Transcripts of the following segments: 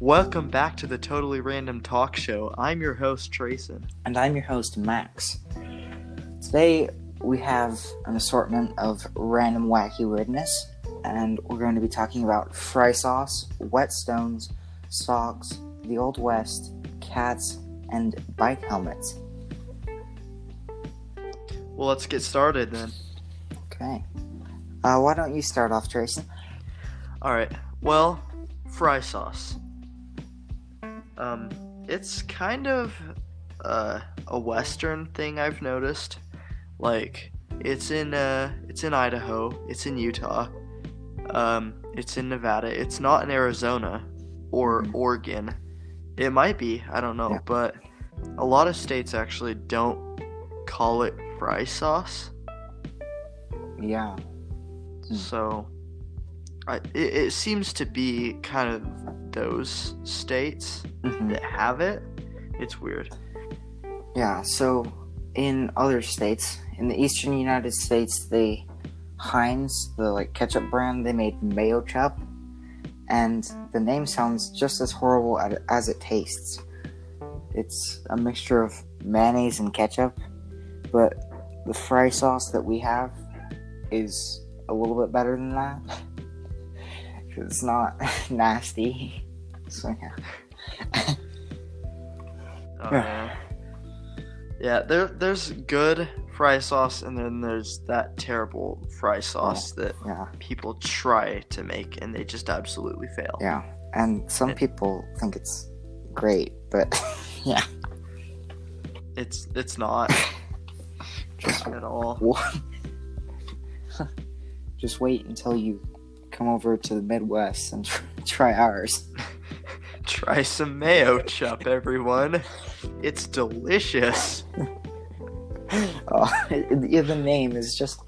Welcome back to the Totally Random Talk Show. I'm your host, Trayson. And I'm your host, Max. Today, we have an assortment of random wacky weirdness, and we're going to be talking about fry sauce, whetstones, socks, the Old West, cats, and bike helmets. Well, let's get started then. Okay. Why don't you start off, Trayson? Alright, well, fry sauce. It's kind of a Western thing I've noticed. Like, it's in Idaho, it's in Utah, it's in Nevada, it's not in Arizona or Oregon. It might be, I don't know, but a lot of states actually don't call it fry sauce. Yeah. So, it seems to be kind of those states that have it. It's weird. Yeah, so in other states, in the eastern United States, Heinz, the ketchup brand, they made mayo chup, and the name sounds just as horrible as it tastes. It's a mixture of mayonnaise and ketchup, but the fry sauce that we have is a little bit better than that. It's not nasty. So yeah. Yeah, there's good fry sauce, and then there's that terrible fry sauce that people try to make, and they just absolutely fail. Yeah, and some people think it's great, but yeah. It's not at all. Just wait until you come over to the Midwest and try ours. Try some mayo chup, everyone. It's delicious. The name is just...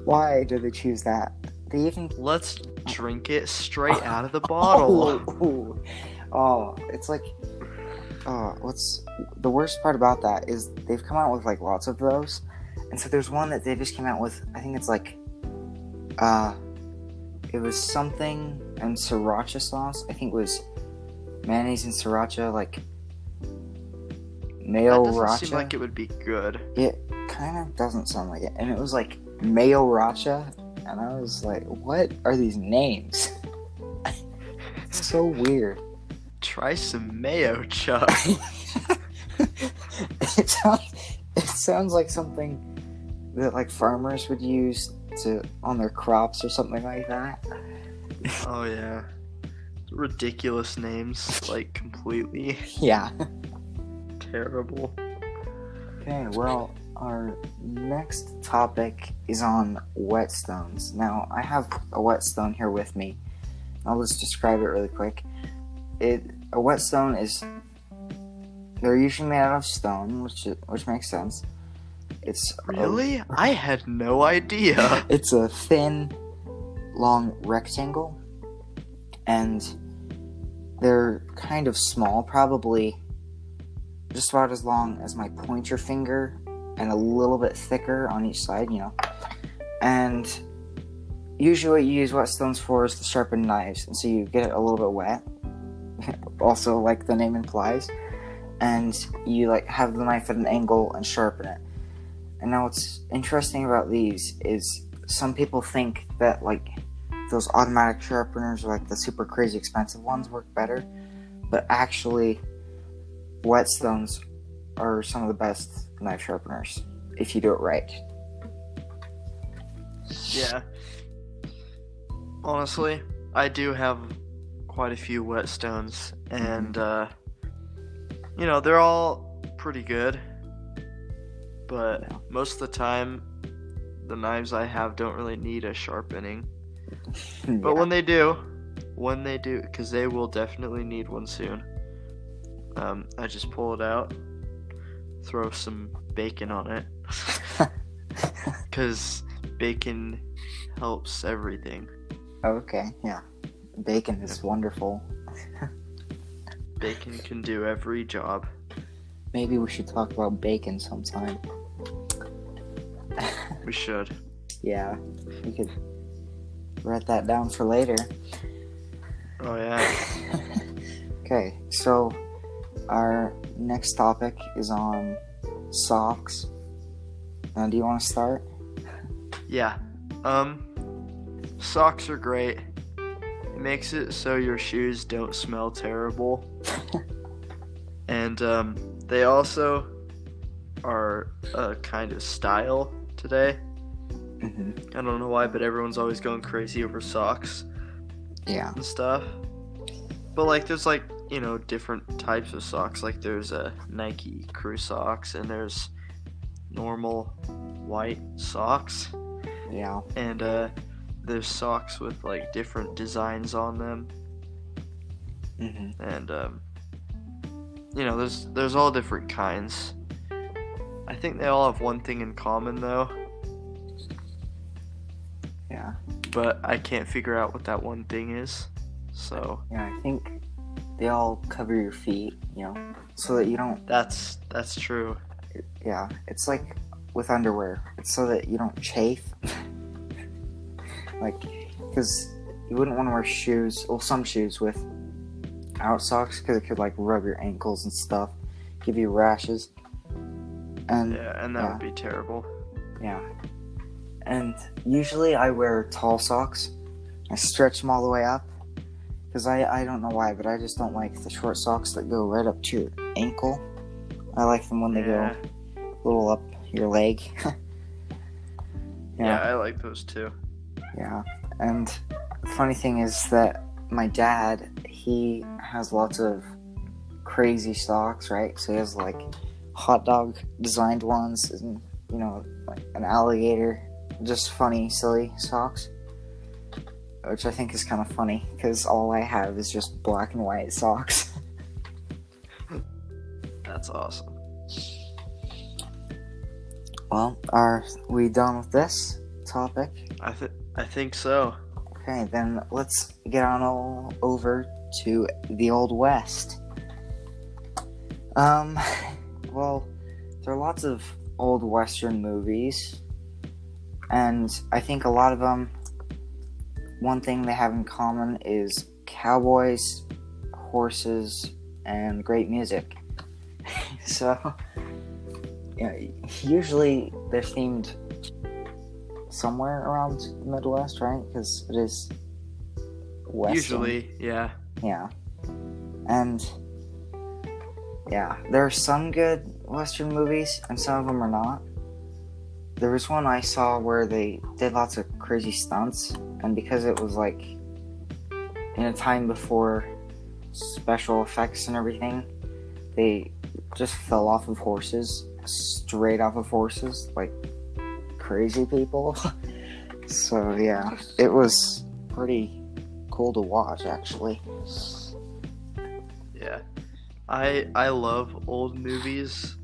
Why do they choose that? They even... Let's drink it straight out of the bottle. It's like... what's... The worst part about that is they've come out with, lots of those. And so there's one that they just came out with, I think it's it was something and sriracha sauce. I think it was mayonnaise and sriracha, mayo That doesn't racha. seem like it would be good. It kind of doesn't sound like it. And it was mayo racha, and I was like, what are these names? It's so weird. Try some mayo chup. It sounds like something that farmers would use on their crops or something like that. Oh yeah. Ridiculous names, completely. Yeah. Terrible. Okay, well, our next topic is on whetstones. Now, I have a whetstone here with me. I'll just describe it really quick. A whetstone is... They're usually made out of stone, which makes sense. It's Really? I had no idea. It's a thin, long rectangle, and they're kind of small, probably just about as long as my pointer finger, and a little bit thicker on each side, And usually what you use whetstones for is to sharpen knives, and so you get it a little bit wet, also like the name implies, and you have the knife at an angle and sharpen it. And now what's interesting about these is some people think that those automatic sharpeners or the super crazy expensive ones work better, but actually whetstones are some of the best knife sharpeners if you do it right. Yeah. Honestly, I do have quite a few whetstones, and they're all pretty good. But most of the time, the knives I have don't really need a sharpening. But when they do, because they will definitely need one soon, I just pull it out, throw some bacon on it, because bacon helps everything. Okay, yeah. Bacon is wonderful. Bacon can do every job. Maybe we should talk about bacon sometime. We should. Yeah, we could write that down for later. Oh, yeah. Okay, so our next topic is on socks. Now, do you want to start? Yeah. Socks are great. It makes it so your shoes don't smell terrible. And they also are a kind of style today. Mm-hmm. I don't know why, but everyone's always going crazy over socks Yeah. and stuff. But like there's like, different types of socks. Like there's Nike Crew socks and there's normal white socks. Yeah. And there's socks with like different designs on them. Mm-hmm. And there's all different kinds. I think they all have one thing in common though. Yeah. But I can't figure out what that one thing is. So Yeah, I think they all cover your feet, so that you don't. that's true. Yeah, it's like with underwear. It's so that you don't chafe. Like, because you wouldn't want to wear shoes, well, some shoes with out socks, because it could like rub your ankles and stuff, give you rashes. And That would be terrible. Yeah. And usually I wear tall socks. I stretch them all the way up. Because I don't know why, but I just don't like the short socks that go right up to your ankle. I like them when they go a little up your leg. Yeah, I like those too. Yeah. And the funny thing is that my dad, he has lots of crazy socks, right? So he has like hot dog designed ones and, like an alligator. Just funny, silly socks. Which I think is kind of funny, because all I have is just black and white socks. That's awesome. Well, are we done with this topic? I think so. Okay, then let's get on over to the Old West. Well, there are lots of old Western movies, and I think a lot of them, one thing they have in common is cowboys, horses, and great music. So, usually they're themed somewhere around the Midwest, right? Because it is Western. Usually, yeah. Yeah. And, yeah, there are some good Western movies, and some of them are not. There was one I saw where they did lots of crazy stunts, and because it was like in a time before special effects and everything, they just fell off of horses, straight off of horses, like crazy people. So yeah, it was pretty cool to watch, actually. Yeah. I love old movies.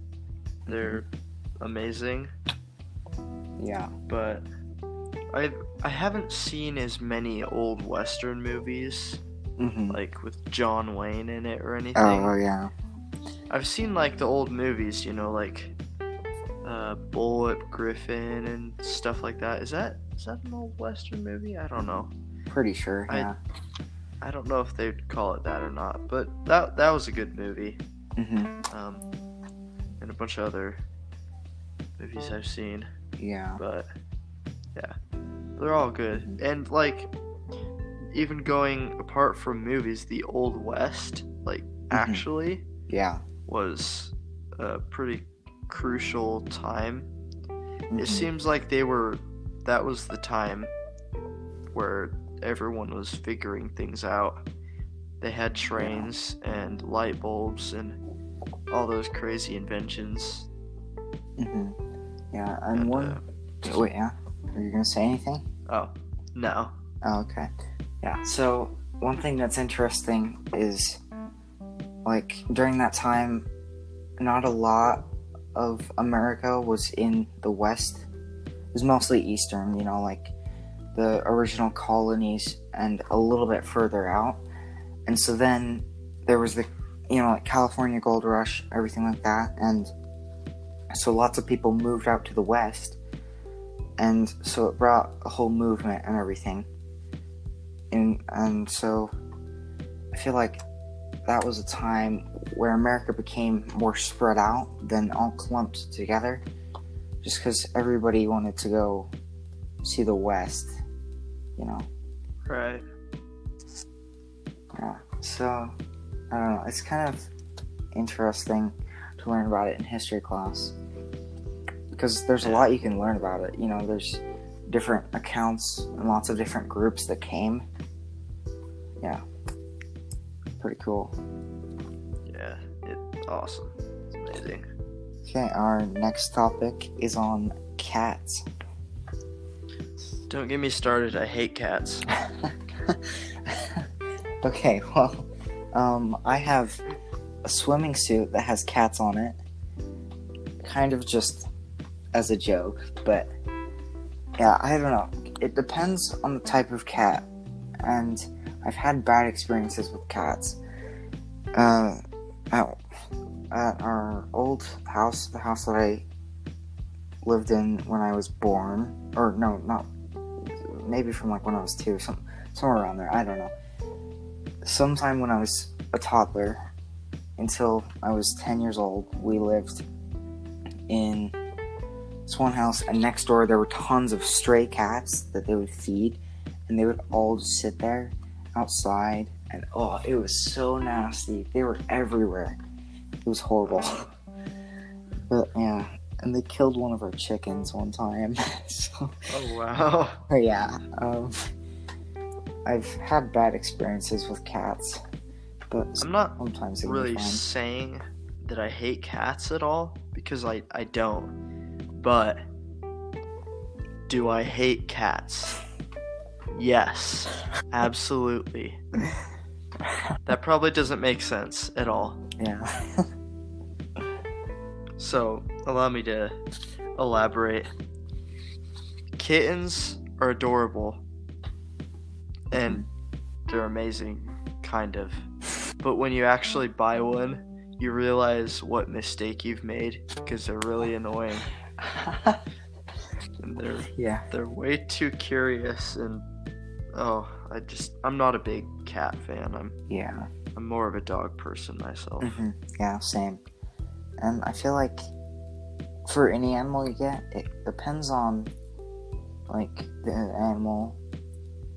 They're amazing. Yeah. But I haven't seen as many old Western movies, like with John Wayne in it or anything. Oh, yeah. I've seen like the old movies, like Bullet Griffin and stuff like that. Is that an old Western movie? I don't know. Pretty sure, yeah. I don't know if they'd call it that or not, but that was a good movie. And a bunch of other movies I've seen. Yeah. But yeah, they're all good. And like, even going apart from movies, the Old West, like, actually, was a pretty crucial time. It seems like that was the time where everyone was figuring things out. They had trains and light bulbs and all those crazy inventions. Yeah, and one... Wait, yeah? Are you gonna say anything? Oh, no. Oh, okay. Yeah, so one thing that's interesting is, like, during that time, not a lot of America was in the West. It was mostly Eastern, like the original colonies and a little bit further out. And so then there was the, like California Gold Rush, everything like that. And so lots of people moved out to the West. And so it brought a whole movement and everything. And so I feel like that was a time where America became more spread out than all clumped together, just because everybody wanted to go see the West, you know. Right. Yeah. So I don't know. It's kind of interesting to learn about it in history class, because there's a lot you can learn about it. You know, there's different accounts and lots of different groups that came. Yeah. Pretty cool. Yeah, it's awesome. It's amazing. Okay, our next topic is on cats. Don't get me started. I hate cats. Okay, well, I have a swimming suit that has cats on it, kind of just as a joke, but yeah, I don't know. It depends on the type of cat, and I've had bad experiences with cats. At our old house, the house that I lived in when I was born, or no, not, maybe from like when I was 2, somewhere around there, I don't know. Sometime when I was a toddler, until I was 10 years old, we lived in this one house, and next door there were tons of stray cats that they would feed, and they would all just sit there outside, and oh, it was so nasty. They were everywhere. It was horrible. But yeah, and they killed one of our chickens one time. So, Oh, wow. yeah, I've had bad experiences with cats, but I'm not sometimes they really can be fine. saying that I hate cats at all, because I don't. But do I hate cats? Yes, absolutely. That probably doesn't make sense at all. Yeah. So, allow me to elaborate. Kittens are adorable, and they're amazing, kind of. But when you actually buy one, you realize what mistake you've made, because they're really annoying. And they're way too curious, and I'm not a big cat fan. I'm more of a dog person myself. Yeah, same. And I feel like for any animal you get, it depends on like the animal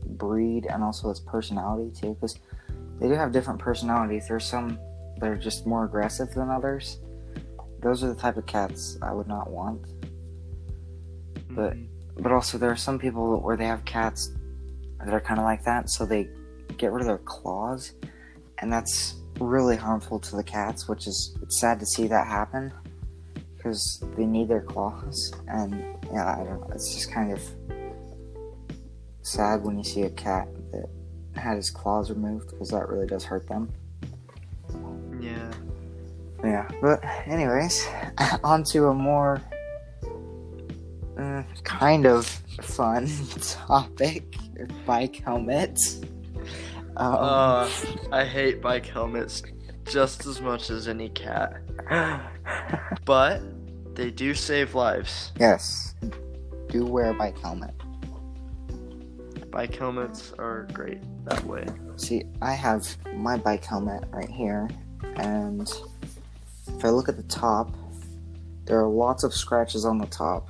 breed and also its personality too, because they do have different personalities. There's some that are just more aggressive than others. Those are the type of cats I would not want. But also there are some people where they have cats that are kind of like that, so they get rid of their claws, and that's really harmful to the cats, which is, it's sad to see that happen, because they need their claws. And yeah, I don't know, it's just kind of sad when you see a cat that had his claws removed, because that really does hurt them. Yeah, but anyways, on to a more kind of fun topic: bike helmets. I hate bike helmets just as much as any cat. But they do save lives. Yes, do wear a bike helmet. Bike helmets are great that way. See, I have my bike helmet right here, and if I look at the top, there are lots of scratches on the top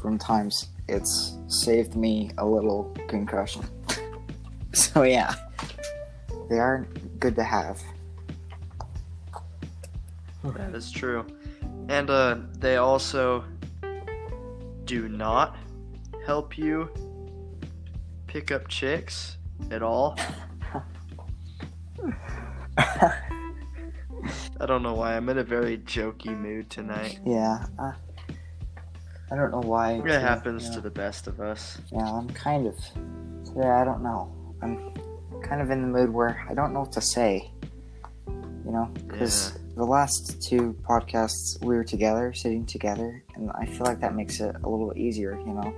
from times it's saved me a little concussion. So yeah, they are good to have. That is true. And they also do not help you pick up chicks at all. I don't know why. I'm in a very jokey mood tonight. Yeah, I don't know why. It happens to the best of us. Yeah, I'm kind of... Yeah, I don't know. I'm kind of in the mood where I don't know what to say. You know? Because the last 2 podcasts we were together, sitting together, and I feel like that makes it a little easier, you know?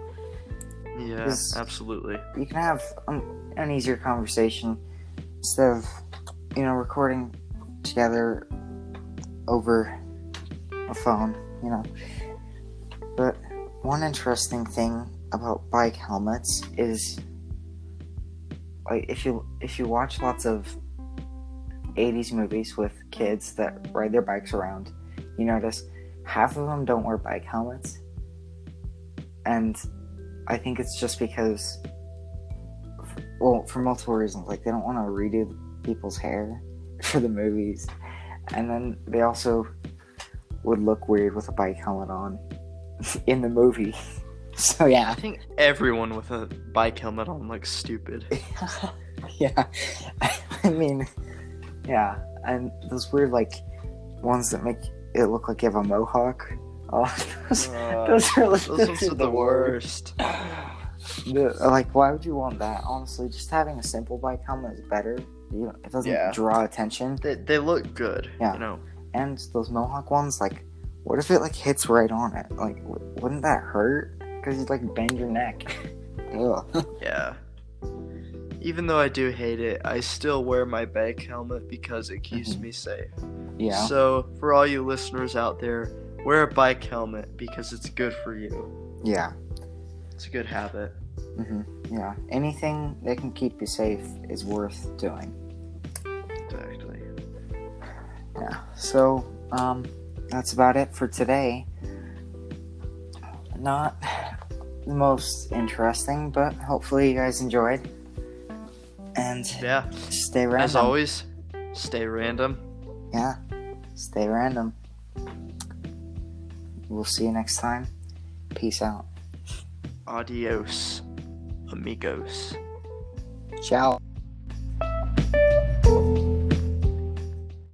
Yeah, absolutely. You can have an easier conversation instead of, you know, recording together over a phone, you know? But one interesting thing about bike helmets is, like, if you watch lots of 80s movies with kids that ride their bikes around, you notice half of them don't wear bike helmets. And I think it's just because, well, for multiple reasons. Like, they don't want to redo people's hair for the movies. And then they also would look weird with a bike helmet on in the movie. So, yeah. I think everyone with a bike helmet on looks stupid. Yeah. I mean, yeah. And those weird, like, ones that make it look like you have a mohawk. Oh, those ones are the worst. Like, why would you want that? Honestly, just having a simple bike helmet is better. It doesn't draw attention. They look good. Yeah. You know. And those mohawk ones, like, what if it like hits right on it? Like, wouldn't that hurt? Because you'd like bend your neck. Ugh. Yeah. Even though I do hate it, I still wear my bike helmet because it keeps me safe. Yeah. So, for all you listeners out there, wear a bike helmet because it's good for you. Yeah. It's a good habit. Yeah. Anything that can keep you safe is worth doing. Exactly. Yeah. So, that's about it for today. Not the most interesting, but hopefully you guys enjoyed. And yeah, stay random. As always, stay random. Yeah, stay random. We'll see you next time. Peace out. Adios, amigos. Ciao.